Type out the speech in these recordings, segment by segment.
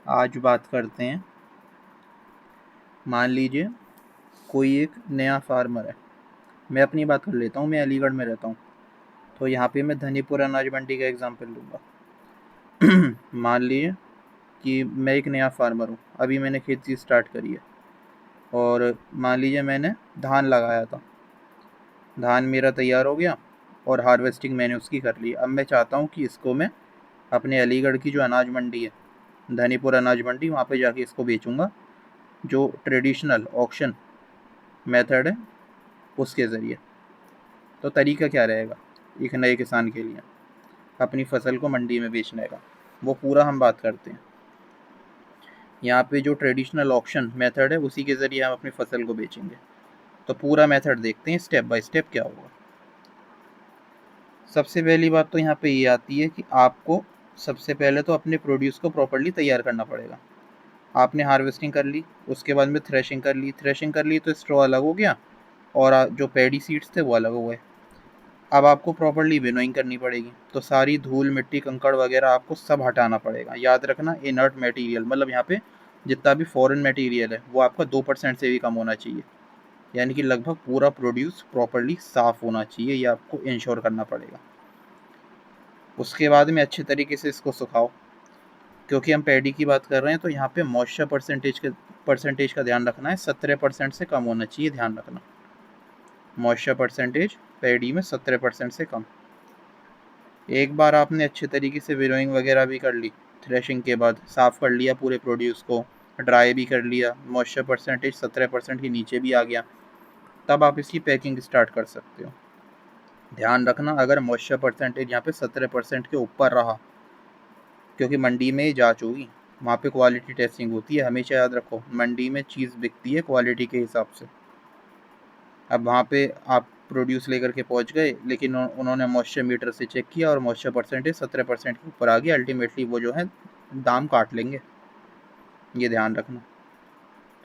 आज बात करते हैं। मान लीजिए कोई एक नया फार्मर है। मैं अपनी बात कर लेता हूँ, मैं अलीगढ़ में रहता हूँ, तो यहाँ पे मैं धनीपुर अनाज मंडी का एग्जांपल लूँगा। मान लीजिए कि मैं एक नया फार्मर हूँ, अभी मैंने खेती स्टार्ट करी है और मान लीजिए मैंने धान लगाया था। धान मेरा तैयार हो गया और हार्वेस्टिंग मैंने उसकी कर ली। अब मैं चाहता हूँ कि इसको मैं अपने अलीगढ़ की जो अनाज मंडी है, धनीपुर अनाज मंडी, वहाँ पे जाके इसको बेचूँगा, जो ट्रेडिशनल ऑक्शन मेथड है उसके ज़रिए। तो तरीका क्या रहेगा एक नए किसान के लिए अपनी फसल को मंडी में बेचने का, वो पूरा हम बात करते हैं। यहाँ पे जो ट्रेडिशनल ऑक्शन मेथड है उसी के ज़रिए हम अपनी फसल को बेचेंगे। तो पूरा मेथड देखते हैं स्टेप बाय स्टेप क्या होगा। सबसे पहली बात तो यहाँ पे ये आती है कि आपको सबसे पहले तो अपने प्रोड्यूस को प्रॉपर्ली तैयार करना पड़ेगा। आपने हार्वेस्टिंग कर ली, उसके बाद में थ्रेशिंग कर ली तो स्ट्रॉ अलग हो गया और जो पैडी सीड्स थे वो अलग हो गए। अब आपको प्रॉपर्ली विनोइंग करनी पड़ेगी, तो सारी धूल मिट्टी कंकड़ वगैरह आपको सब हटाना पड़ेगा। याद रखना, इनर्ट मटेरियल मतलब यहाँ पे जितना भी फॉरेन मटेरियल है वो आपका 2% से भी कम होना चाहिए, यानी कि लगभग पूरा प्रोड्यूस प्रॉपर्ली साफ़ होना चाहिए, ये आपको इंश्योर करना पड़ेगा। उसके बाद में अच्छे तरीके से इसको सुखाओ, क्योंकि हम पैडी की बात कर रहे हैं तो यहाँ पे मॉइस्चर परसेंटेज का ध्यान रखना है। 17% से कम होना चाहिए, ध्यान रखना। मॉइस्चर परसेंटेज पैडी में 17% से कम। एक बार आपने अच्छे तरीके से विनोइंग वगैरह भी कर ली, थ्रेशिंग के बाद साफ़ कर लिया पूरे प्रोड्यूस को, ड्राई भी कर लिया, मॉइस्चर परसेंटेज 17% के नीचे भी आ गया, तब आप इसकी पैकिंग स्टार्ट कर सकते हो। ध्यान रखना, अगर मॉइस्चर परसेंटेज यहाँ पे 17% के ऊपर रहा, क्योंकि मंडी में ये जांच होगी, वहाँ पे क्वालिटी टेस्टिंग होती है। हमेशा याद रखो, मंडी में चीज़ बिकती है क्वालिटी के हिसाब से। अब वहाँ पे आप प्रोड्यूस लेकर के पहुँच गए, लेकिन उन्होंने मॉइस्चर मीटर से चेक किया और मॉइस्चर परसेंटेज 17% के ऊपर आ गया, अल्टीमेटली वो जो है दाम काट लेंगे, ये ध्यान रखना।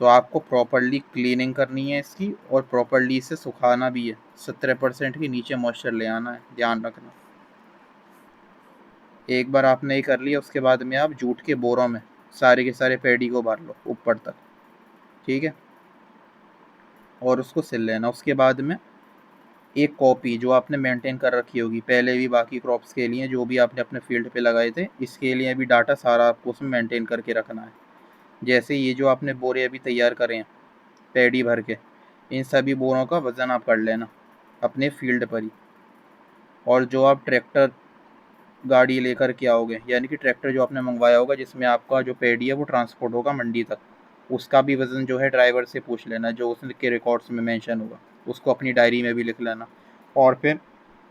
तो आपको प्रॉपरली क्लीनिंग करनी है इसकी और प्रॉपरली इसे सुखाना भी है। 17% के नीचे मॉइस्चर ले आना है, ध्यान रखना। एक बार आपने ये कर लिया, उसके बाद में आप जूट के बोरों में सारे के सारे पैडी को भर लो ऊपर तक, ठीक है, और उसको सिल लेना। उसके बाद में एक कॉपी जो आपने मेंटेन कर रखी होगी पहले भी बाकी क्रॉप्स के लिए, जो भी आपने अपने फील्ड पे लगाए थे, इसके लिए भी डाटा सारा आपको उसमें मेंटेन करके रखना है। जैसे ये जो आपने बोरे अभी तैयार करे हैं पैडी भर के, इन सभी बोरों का वज़न आप कर लेना अपने फील्ड पर ही। और जो आप ट्रैक्टर गाड़ी लेकर के आओगे, यानी कि ट्रैक्टर जो आपने मंगवाया होगा जिसमें आपका जो पैडी है वो ट्रांसपोर्ट होगा मंडी तक, उसका भी वज़न जो है ड्राइवर से पूछ लेना, जो उसके रिकॉर्ड्स में मेंशन होगा उसको अपनी डायरी में भी लिख लेना। और फिर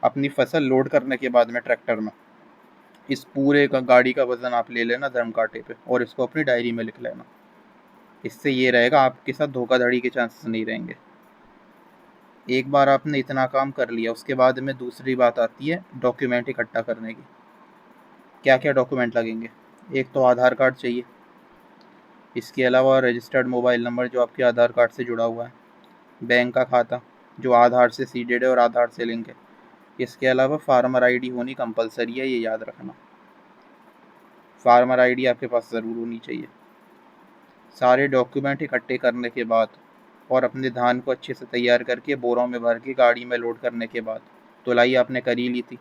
अपनी फसल लोड करने के बाद में ट्रैक्टर में इस पूरे का गाड़ी का वज़न आप ले लेना धर्म कांटे पे और इसको अपनी डायरी में लिख लेना। इससे ये रहेगा, आपके साथ धोखाधड़ी के चांसेस नहीं रहेंगे। एक बार आपने इतना काम कर लिया, उसके बाद में दूसरी बात आती है डॉक्यूमेंट इकट्ठा करने की। क्या क्या डॉक्यूमेंट लगेंगे? एक तो आधार कार्ड चाहिए, इसके अलावा रजिस्टर्ड मोबाइल नंबर जो आपके आधार कार्ड से जुड़ा हुआ है, बैंक का खाता जो आधार से सीडेड है और आधार से लिंक है, इसके अलावा फार्मर आईडी होनी कंपलसरी है, ये याद रखना। फार्मर आईडी आपके पास ज़रूर होनी चाहिए। सारे डॉक्यूमेंट इकट्ठे करने के बाद और अपने धान को अच्छे से तैयार करके बोरों में भर के गाड़ी में लोड करने के बाद, तुलाई आपने कर ही ली थी,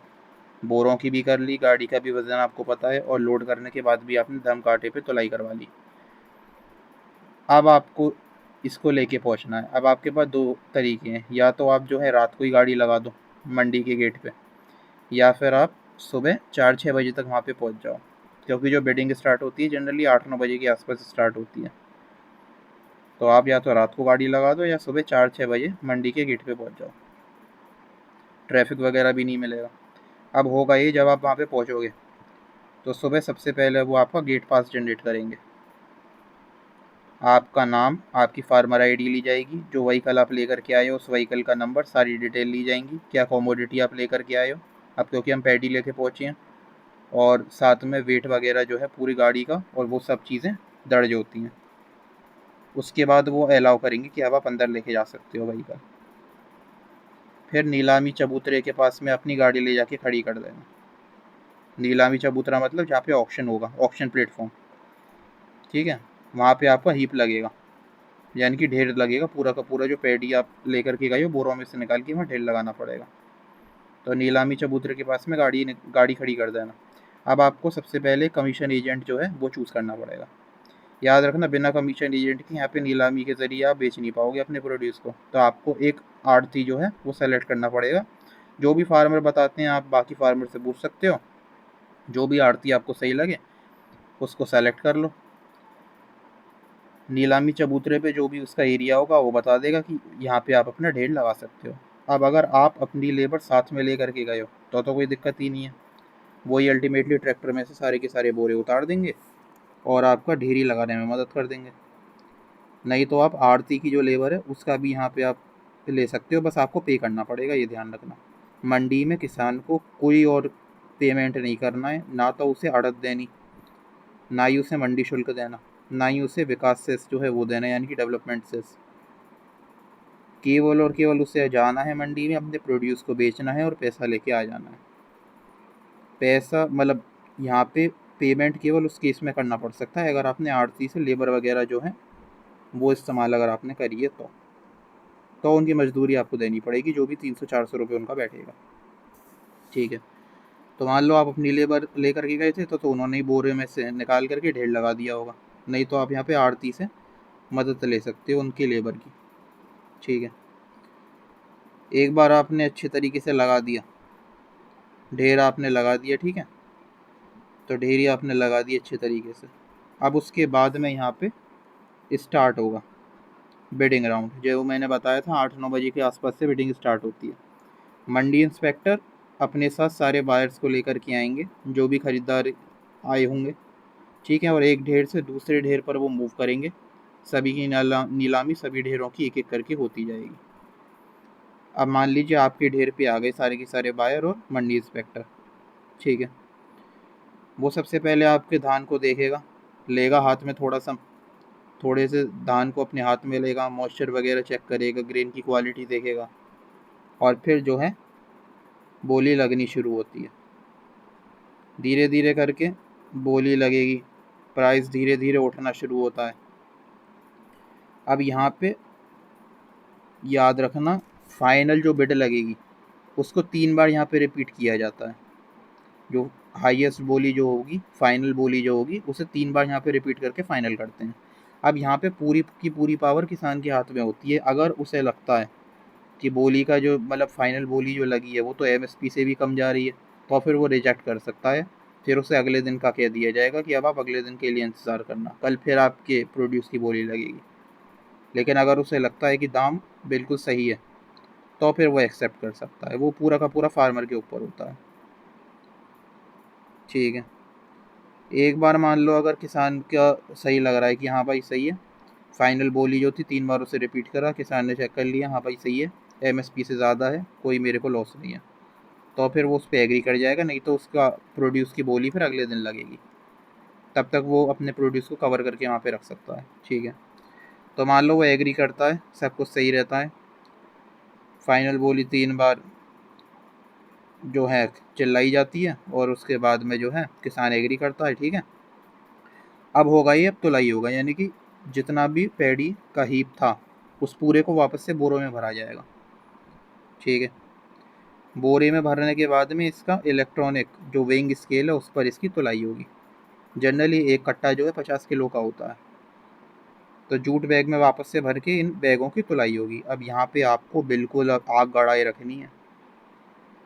बोरों की भी कर ली, गाड़ी का भी वज़न आपको पता है, और लोड करने के बाद भी आपने धर्म कांटे पे तुलाई करवा ली। अब आपको इसको लेके पहुंचना है। अब आपके पास दो तरीके हैं, या तो आप जो है रात को ही गाड़ी लगा दो मंडी के गेट पे, या फिर आप सुबह 4-6 बजे तक वहाँ पे पहुँच जाओ, क्योंकि जो बिडिंग स्टार्ट होती है जनरली 8-9 बजे के आसपास स्टार्ट होती है। तो आप या तो रात को गाड़ी लगा दो या सुबह 4-6 बजे मंडी के गेट पे पहुँच जाओ, ट्रैफिक वगैरह भी नहीं मिलेगा। अब होगा ये, जब आप वहाँ पे पहुँचोगे तो सुबह सबसे पहले वो आपका गेट पास जनरेट करेंगे। आपका नाम, आपकी फार्मर आईडी ली जाएगी, जो व्हीकल आप लेकर के आए हो उस व्हीकल का नंबर, सारी डिटेल ली जाएंगी, क्या कॉमोडिटी आप लेकर के आए हो। अब क्योंकि हम पैडी लेके पहुँचे हैं, और साथ में वेट वगैरह जो है पूरी गाड़ी का और वो सब चीज़ें दर्ज होती हैं। उसके बाद वो अलाउ करेंगे कि अब आप अंदर लेके जा सकते हो व्हीकल। फिर नीलामी चबूतरे के पास में अपनी गाड़ी ले जाके खड़ी कर देना। नीलामी चबूतरा मतलब जहाँ पे ऑक्शन होगा, ऑक्शन प्लेटफॉर्म, ठीक है, वहाँ पे आपका हीप लगेगा, यानी कि ढेर लगेगा पूरा का पूरा। जो पैडी आप लेकर के गए हो बोरों में से निकाल के वहाँ ढेर लगाना पड़ेगा। तो नीलामी चबूतरे के पास में गाड़ी खड़ी कर देना। अब आपको सबसे पहले कमीशन एजेंट जो है वो चूज़ करना पड़ेगा। याद रखना, बिना कमीशन एजेंट के यहाँ पे नीलामी के ज़रिए आप बेच नहीं पाओगे अपने प्रोड्यूस को। तो आपको एक आड़ती जो है वो सेलेक्ट करना पड़ेगा। जो भी फार्मर बताते हैं आप बाकी फार्मर से पूछ सकते हो, जो भी आड़ती आपको सही लगे उसको सेलेक्ट कर लो। नीलामी चबूतरे पे जो भी उसका एरिया होगा वो बता देगा कि यहाँ पे आप अपना ढेर लगा सकते हो। अब अगर आप अपनी लेबर साथ में लेकर के गए हो तो कोई दिक्कत ही नहीं है, वही अल्टीमेटली ट्रैक्टर में से सारे के सारे बोरे उतार देंगे और आपका ढेरी लगाने में मदद कर देंगे। नहीं तो आप आड़ती की जो लेबर है उसका भी यहाँ पे आप ले सकते हो, बस आपको पे करना पड़ेगा, ये ध्यान रखना। मंडी में किसान को कोई और पेमेंट नहीं करना है, ना तो उसे आड़त देनी, ना ही उसे मंडी शुल्क देना, ना ही उसे विकास सेस जो है वो देना, यानी कि डेवलपमेंट सेस। केवल और केवल उसे जाना है मंडी में, अपने प्रोड्यूस को बेचना है और पैसा लेके आ जाना है। पैसा मतलब यहाँ पे पेमेंट केवल उस केस में करना पड़ सकता है अगर आपने आड़ती से लेबर वगैरह जो है वो इस्तेमाल अगर आपने करी है तो उनकी मजदूरी आपको देनी पड़ेगी, जो भी 300-400 रुपये उनका बैठेगा। ठीक है, तो मान लो आप अपनी लेबर लेकर के गए थे तो उन्होंने ही बोरे में से निकाल करके ढेर लगा दिया होगा। नहीं तो आप यहाँ पे आड़ती से मदद ले सकते हो उनकी लेबर की। ठीक है, एक बार आपने अच्छे तरीके से लगा दिया, ढेर आपने लगा दिया, ठीक है, तो ढेरी आपने लगा दी अच्छे तरीके से। अब उसके बाद में यहाँ पे स्टार्ट होगा बिडिंग राउंड। जो मैंने बताया था 8-9 बजे के आसपास से बिडिंग स्टार्ट होती है। मंडी इंस्पेक्टर अपने साथ सारे बायर्स को लेकर के आएंगे, जो भी खरीदार आए होंगे, ठीक है, और एक ढेर से दूसरे ढेर पर वो मूव करेंगे। सभी की नीलामी सभी ढेरों की एक एक करके होती जाएगी। अब मान लीजिए आपके ढेर पे आ गए सारे के सारे बायर और मंडी इंस्पेक्टर, ठीक है। वो सबसे पहले आपके धान को देखेगा, लेगा हाथ में थोड़े से धान को अपने हाथ में लेगा, मॉइस्चर वगैरह चेक करेगा, ग्रेन की क्वालिटी देखेगा, और फिर जो है बोली लगनी शुरू होती है। धीरे धीरे करके बोली लगेगी, प्राइस धीरे धीरे उठना शुरू होता है। अब यहाँ पे याद रखना, फाइनल जो बिड लगेगी उसको 3 बार यहाँ पे रिपीट किया जाता है। जो हाईएस्ट बोली जो होगी, फाइनल बोली जो होगी, उसे 3 बार यहाँ पे रिपीट करके फाइनल करते हैं। अब यहाँ पे पूरी की पूरी पावर किसान के हाथ में होती है। अगर उसे लगता है कि बोली का जो मतलब फाइनल बोली जो लगी है वो तो एमएसपी से भी कम जा रही है, तो फिर वो रिजेक्ट कर सकता है। फिर उसे अगले दिन का कह दिया जाएगा कि अब आप अगले दिन के लिए इंतज़ार करना, कल फिर आपके प्रोड्यूस की बोली लगेगी। लेकिन अगर उसे लगता है कि दाम बिल्कुल सही है तो फिर वो एक्सेप्ट कर सकता है। वो पूरा का पूरा फार्मर के ऊपर होता है। ठीक है, एक बार मान लो अगर किसान का सही लग रहा है कि हाँ भाई सही है, फाइनल बोली जो थी 3 बार उसे रिपीट करा, किसान ने चेक कर लिया हाँ भाई सही है, एमएसपी से ज़्यादा है, कोई मेरे को लॉस नहीं है, तो फिर वो उस पर एग्री कर जाएगा। नहीं तो उसका प्रोड्यूस की बोली फिर अगले दिन लगेगी, तब तक वो अपने प्रोड्यूस को कवर करके वहाँ पे रख सकता है। ठीक है, तो मान लो वो एग्री करता है, सब कुछ सही रहता है, फाइनल बोली 3 बार जो है चिल्लाई जाती है और उसके बाद में जो है किसान एग्री करता है। ठीक है, अब होगा ये, अब तुलाई होगा, यानी कि जितना भी पैडी का हीप था उस पूरे को वापस से बोरों में भरा जाएगा। ठीक है, बोरे में भरने के बाद में इसका इलेक्ट्रॉनिक जो वेइंग स्केल है उस पर इसकी तुलाई होगी। जनरली एक कट्टा जो है 50 किलो का होता है। तो जूट बैग में वापस से भर के इन बैगों की तुलाई होगी। अब यहाँ पे आपको बिल्कुल अब आग गड़ाए रखनी है,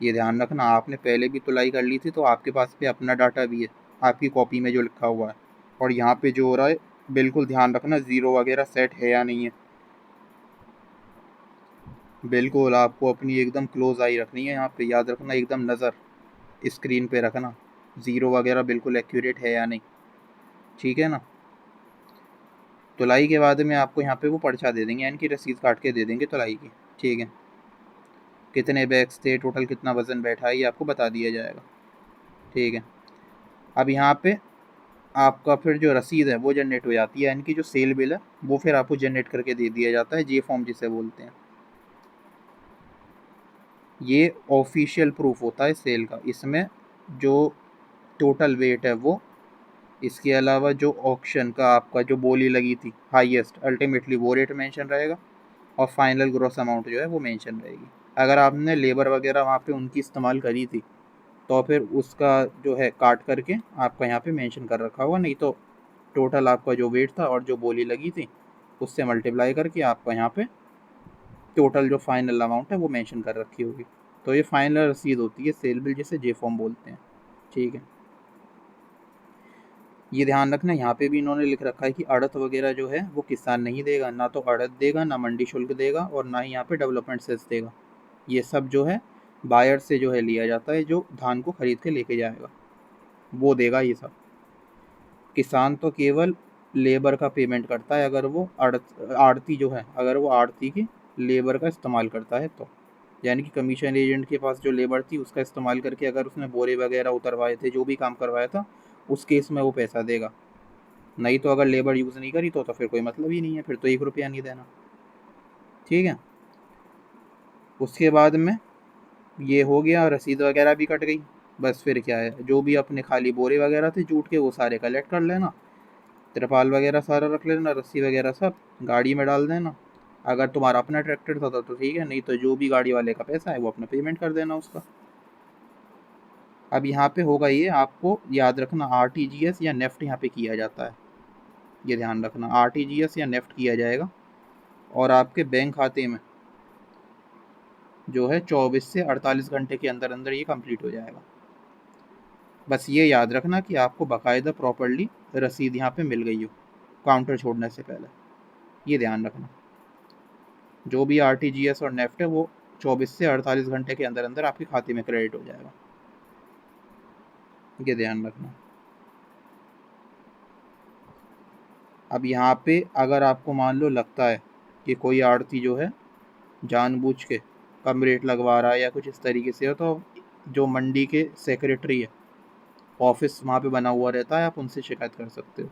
ये ध्यान रखना। आपने पहले भी तुलाई कर ली थी तो आपके पास पे अपना डाटा भी है, आपकी कॉपी में जो लिखा हुआ है। और यहाँ पे जो हो रहा है बिल्कुल ध्यान रखना, ज़ीरो वगैरह सेट है या नहीं है। बिल्कुल आपको अपनी एकदम क्लोज आई रखनी है, यहाँ पे याद रखना, एकदम नज़र स्क्रीन पे रखना, ज़ीरो वगैरह बिल्कुल एक्यूरेट है या नहीं। ठीक है ना। तुलाई के बाद में आपको यहाँ पे वो पर्चा दे देंगे, यानी कि रसीद काट के दे देंगे तुलाई की। ठीक है, कितने बैग्स थे, टोटल कितना वज़न बैठा है, ये आपको बता दिया जाएगा। ठीक है, अब यहाँ पे आपका फिर जो रसीद है वो जनरेट हो जाती है, यानी कि जो सेल बिल है वो फिर आपको जनरेट करके दे दिया जाता है, जे फॉर्म जिसे बोलते हैं। ये ऑफिशियल प्रूफ होता है सेल का। इसमें जो टोटल वेट है वो इसके अलावा जो ऑक्शन का आपका जो बोली लगी थी हाईएस्ट, अल्टीमेटली वो रेट मेंशन रहेगा, और फाइनल ग्रॉस अमाउंट जो है वो मेंशन रहेगी। अगर आपने लेबर वगैरह वहाँ पे उनकी इस्तेमाल करी थी तो फिर उसका जो है काट करके आपका यहाँ पे मेंशन कर रखा होगा, नहीं तो टोटल आपका जो वेट था और जो बोली लगी थी उससे मल्टीप्लाई करके आपका यहाँ पे टोटल जो फाइनल अमाउंट है वो मेंशन कर रखी होगी। तो ये फाइनल रसीद होती है, सेल बिल जिसे जे फॉर्म बोलते हैं। ठीक है, ये ध्यान रखना, यहाँ पे भी इन्होंने लिख रखा है कि अड़त वगैरह जो है वो किसान नहीं देगा, ना तो अड़त देगा, ना मंडी शुल्क देगा, और ना ही यहाँ पे डेवलपमेंट सेस देगा। ये सब जो है बायर से जो है लिया जाता है, जो धान को खरीद के लेके जाएगा वो देगा ये सब। किसान तो केवल लेबर का पेमेंट करता है, अगर वो आड़ती जो है, अगर वो आड़ती की लेबर का इस्तेमाल करता है तो, यानी कि कमीशन एजेंट के पास जो लेबर थी उसका इस्तेमाल करके अगर उसने बोरे वगैरह उतरवाए थे, जो भी काम करवाया था, उस केस में वो पैसा देगा। नहीं तो अगर लेबर यूज़ नहीं करी तो फिर कोई मतलब ही नहीं है, फिर तो 1 रुपया नहीं देना। ठीक है, उसके बाद में ये हो गया, रसीद वगैरह भी कट गई। बस फिर क्या है, जो भी अपने खाली बोरे वगैरह थे जूट के वो सारे कलेक्ट कर लेना, तिरपाल वगैरह सारा रख लेना, रस्सी वगैरह सब गाड़ी में डाल देना। अगर तुम्हारा अपना ट्रैक्टर था तो ठीक है, नहीं तो जो भी गाड़ी वाले का पैसा है वो अपना पेमेंट कर देना उसका। अब यहाँ पे होगा ये, आपको याद रखना, आरटीजीएस या नेफ्ट यहाँ पे किया जाता है, ये ध्यान रखना, आरटीजीएस या नेफ्ट किया जाएगा, और आपके बैंक खाते में जो है 24 से 48 घंटे के अंदर अंदर ये कंप्लीट हो जाएगा। बस ये याद रखना कि आपको बाकायदा प्रॉपरली रसीद यहाँ पे मिल गई हो काउंटर छोड़ने से पहले, ये ध्यान रखना। जो भी आरटीजीएस और नेफ्ट है वो 24 से 48 घंटे के अंदर अंदर आपके खाते में क्रेडिट हो जाएगा, ये ध्यान रखना। अब यहाँ पे अगर आपको मान लो लगता है कि कोई आड़ती जो है जानबूझ के कम रेट लगवा रहा है या कुछ इस तरीके से हो, तो जो मंडी के सेक्रेटरी है, ऑफिस वहाँ पे बना हुआ रहता है, आप उनसे शिकायत कर सकते हो।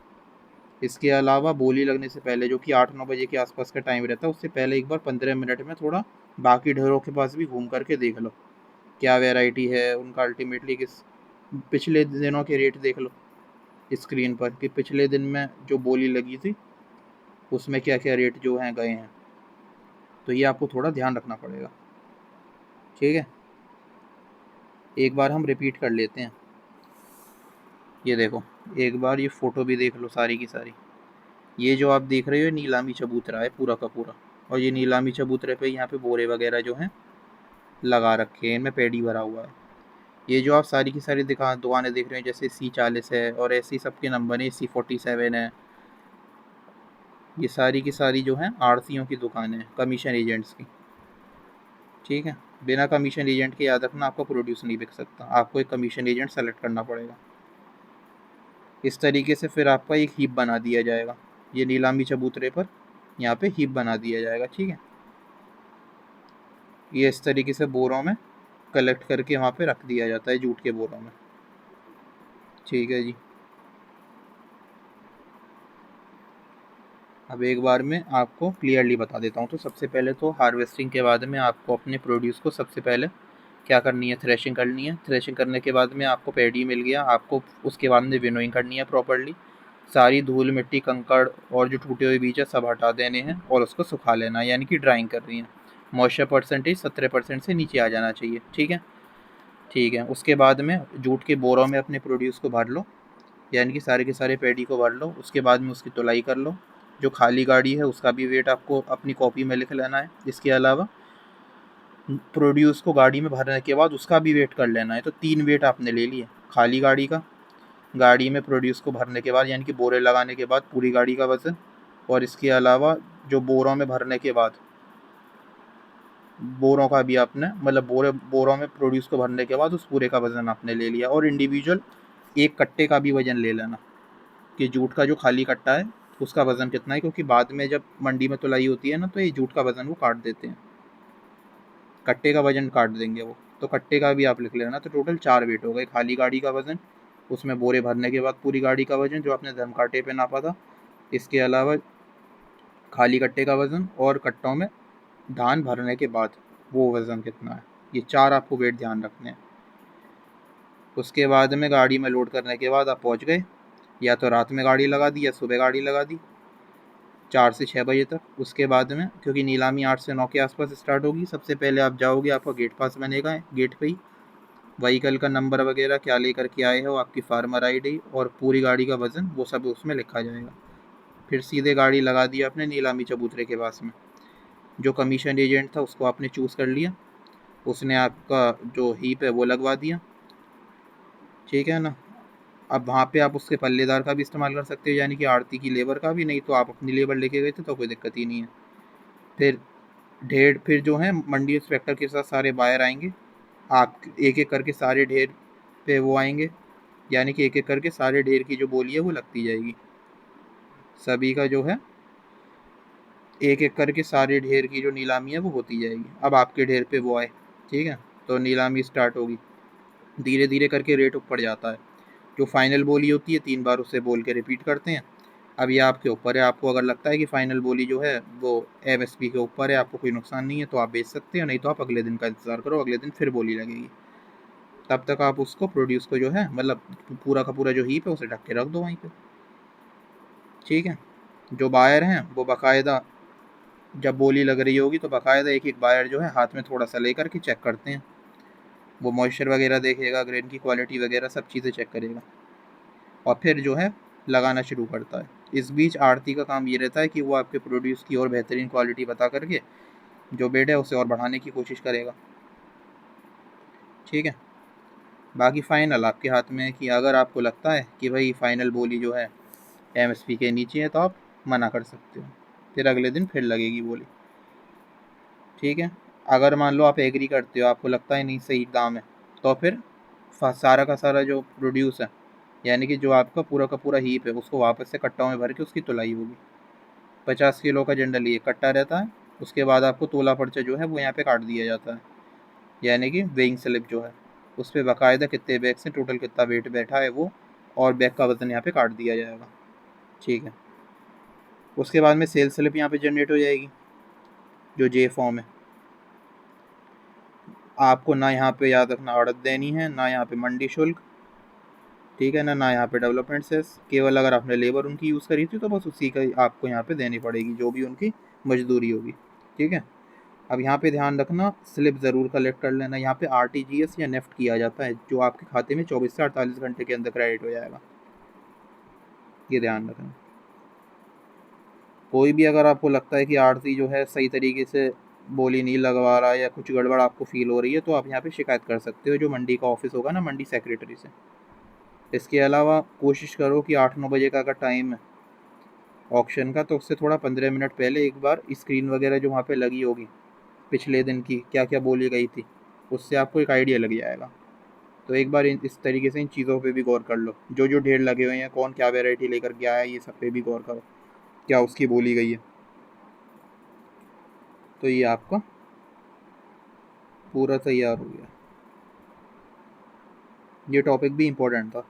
इसके अलावा बोली लगने से पहले, जो कि 8-9 बजे के आसपास का टाइम रहता है, उससे पहले एक बार 15 मिनट में थोड़ा बाकी ढेरों के पास भी घूम करके देख लो क्या वैरायटी है उनका, अल्टीमेटली किस पिछले दिनों के रेट देख लो स्क्रीन पर कि पिछले दिन में जो बोली लगी थी उसमें क्या क्या रेट जो हैं गए हैं, तो ये आपको थोड़ा ध्यान रखना पड़ेगा। ठीक है, एक बार हम रिपीट कर लेते हैं। ये देखो, एक बार ये फ़ोटो भी देख लो सारी की सारी। ये जो आप देख रहे हो नीलामी चबूतरा है पूरा का पूरा, और ये नीलामी चबूतरे पे यहाँ पे बोरे वगैरह जो हैं लगा रखे हैं, इनमें पैडी भरा हुआ है। ये जो आप सारी की सारी दुकानें देख रहे हैं, जैसे C40 है और ऐसी सबके नंबर है, C47 है, ये सारी की सारी जो हैं आड़तियों की दुकानें हैं, कमीशन एजेंट्स की। ठीक है, बिना कमीशन एजेंट के याद रखना आपका प्रोड्यूस नहीं बिक सकता, आपको एक कमीशन एजेंट सेलेक्ट करना पड़ेगा। इस तरीके से फिर आपका एक हीप बना दिया जाएगा, ये नीलामी चबूतरे पर यहाँ पे हीप बना दिया जाएगा। ठीक है, ये इस तरीके से बोरों में कलेक्ट करके वहाँ पे रख दिया जाता है, जूट के बोरों में। ठीक है जी, अब एक बार मैं आपको क्लियरली बता देता हूँ। तो सबसे पहले तो हार्वेस्टिंग के बाद में आपको अपने प्रोड्यूस को सबसे पहले क्या करनी है, थ्रेशिंग करनी है। थ्रेशिंग करने के बाद में आपको पैडी मिल गया, आपको उसके बाद में विनोइंग करनी है प्रॉपर्ली, सारी धूल मिट्टी कंकड़ और जो टूटे हुए बीज है सब हटा देने हैं और उसको सुखा लेना है, यानी कि ड्राइंग कर रही है। मॉइस्चर परसेंटेज 17% से नीचे आ जाना चाहिए। ठीक है, ठीक है, उसके बाद में जूट के बोरों में अपने प्रोड्यूस को भर लो, यानी कि सारे के सारे पैडी को भर लो। उसके बाद में उसकी तुलाई कर लो। जो खाली गाड़ी है उसका भी वेट आपको अपनी कॉपी में लिख लेना है। इसके अलावा प्रोड्यूस को गाड़ी में भरने के बाद उसका भी वेट कर लेना है। तो 3 वेट आपने ले लिए, खाली गाड़ी का, गाड़ी में प्रोड्यूस को भरने के बाद यानी कि बोरे लगाने के बाद पूरी गाड़ी का वज़न, और इसके अलावा जो बोरों में भरने के बाद बोरों का भी आपने, मतलब बोरों में प्रोड्यूस को भरने के बाद उस पूरे का वज़न आपने ले लिया। और इंडिविजुअल एक कट्टे का भी वज़न ले लेना कि जूट का जो खाली कट्टा है उसका वज़न कितना है, क्योंकि बाद में जब मंडी में तुलाई होती है ना तो ये जूट का वज़न वो काट देते हैं, कट्टे का वज़न काट देंगे वो, तो कट्टे का भी आप लिख लेना। तो टोटल 4 वेट हो गए, खाली गाड़ी का वज़न, उसमें बोरे भरने के बाद पूरी गाड़ी का वज़न जो आपने धर्म कांटे पे नापा था, इसके अलावा खाली कट्टे का वज़न, और कट्टों में धान भरने के बाद वो वज़न कितना है, ये 4 आपको वेट ध्यान रखने हैं। उसके बाद में गाड़ी में लोड करने के बाद आप पहुँच गए, या तो रात में गाड़ी लगा दी या सुबह गाड़ी लगा दी 4 से 6 बजे तक। उसके बाद में क्योंकि नीलामी 8 से 9 के आसपास स्टार्ट होगी, सबसे पहले आप जाओगे, आपका गेट पास बनेगा गेट पे ही, व्हीकल का नंबर वगैरह क्या लेकर के आए हो, आपकी फार्मर आईडी और पूरी गाड़ी का वज़न, वो सब उसमें लिखा जाएगा। फिर सीधे गाड़ी लगा दी आपने नीलामी चबूतरे के पास में। जो कमीशन एजेंट था उसको आपने चूज़ कर लिया, उसने आपका जो हीप है वो लगवा दिया, ठीक है ना। अब वहाँ पे आप उसके पल्लेदार का भी इस्तेमाल कर सकते हो, यानी कि आड़ती की लेबर का भी, नहीं तो आप अपनी लेबर लेके गए थे तो कोई दिक्कत ही नहीं है। फिर जो है मंडी इंस्पेक्टर के साथ सारे बायर आएंगे, आप एक एक करके सारे ढेर पे वो आएंगे, यानी कि एक एक करके सारे ढेर की जो बोली है वो लगती जाएगी, सभी का जो है एक एक करके सारे ढेर की जो नीलामी है वो होती जाएगी। अब आपके ढेर पे वो आए, ठीक है, तो नीलामी स्टार्ट होगी, धीरे धीरे करके रेट ऊपर जाता है। जो फाइनल बोली होती है 3 बार उसे बोल के रिपीट करते हैं। अब ये आपके ऊपर है, आपको अगर लगता है कि फाइनल बोली जो है वो एमएसपी के ऊपर है, आपको कोई नुकसान नहीं है, तो आप बेच सकते हो, नहीं तो आप अगले दिन का इंतज़ार करो, अगले दिन फिर बोली लगेगी। तब तक आप उसको प्रोड्यूस को जो है मतलब पूरा का पूरा जो हीप है उसे ढक के रख दो वहीं पे, ठीक है। जो बायर हैं वो बाकायदा जब बोली लग रही होगी तो बाकायदा एक एक बायर जो है हाथ में थोड़ा सा लेकर के चेक करते हैं, वो मॉइस्चर वगैरह देखेगा, ग्रेन की क्वालिटी वगैरह सब चीज़ें चेक करेगा और फिर जो है लगाना शुरू करता है। इस बीच आड़ती का काम ये रहता है कि वो आपके प्रोड्यूस की और बेहतरीन क्वालिटी बता करके जो बेड है उसे और बढ़ाने की कोशिश करेगा, ठीक है। बाकी फ़ाइनल आपके हाथ में है कि अगर आपको लगता है कि भाई फ़ाइनल बोली जो है एमएसपी के नीचे है तो आप मना कर सकते हो, फिर अगले दिन फिर लगेगी बोली, ठीक है। अगर मान लो आप एग्री करते हो, आपको लगता है नहीं सही दाम है, तो फिर सारा का सारा जो प्रोड्यूस है, यानी कि जो आपका पूरा का पूरा हीप है, उसको वापस से कट्टों में भर के उसकी तुलाई होगी। 50 किलो का जनरली एक कट्टा रहता है, उसके बाद आपको तोला पर्चा जो है वो यहाँ पे काट दिया जाता है, यानी कि वेइंग स्लिप जो है उस पर बाकायदा कितने बैग से टोटल कितना वेट बैठा है वो और बैग का वज़न यहाँ पे काट दिया जाएगा, ठीक है। उसके बाद में सेल स्लिप यहाँ पे जनरेट हो जाएगी, जो जे फॉर्म है। आपको ना यहाँ पे याद रखना आड़त देनी है, ना यहाँ पे मंडी शुल्क, ठीक है ना, ना यहाँ पे डेवलपमेंट सेस, केवल अगर आपने लेबर उनकी यूज़ करी थी तो बस उसी का आपको यहाँ पे देनी पड़ेगी, जो भी उनकी मजदूरी होगी, ठीक है। अब यहाँ पे ध्यान रखना, स्लिप ज़रूर कलेक्ट कर लेना। यहाँ पे आरटीजीएस या नेफ्ट किया जाता है, जो आपके खाते में 24 से 48 घंटे के अंदर क्रेडिट हो जाएगा, ये ध्यान रखना। कोई भी अगर आपको लगता है कि आरती जो है सही तरीके से बोली नहीं लगवा रहा है या कुछ गड़बड़ आपको फील हो रही है, तो आप यहाँ पे शिकायत कर सकते हो, जो मंडी का ऑफिस होगा ना, मंडी सेक्रेटरी से। इसके अलावा कोशिश करो कि 8-9 बजे का अगर टाइम है ऑक्शन का, तो उससे थोड़ा 15 मिनट पहले एक बार स्क्रीन वगैरह जो वहाँ पे लगी होगी पिछले दिन की क्या क्या बोली गई थी, उससे आपको एक आइडिया लग जाएगा। तो एक बार इस तरीके से इन चीज़ों पे भी गौर कर लो, जो जो ढेर लगे हुए हैं, कौन क्या वैरायटी लेकर के आया है, ये सब पे भी गौर करो, क्या उसकी बोली गई है। तो ये आपका पूरा तैयार हो गया। ये टॉपिक भी इम्पोर्टेंट था।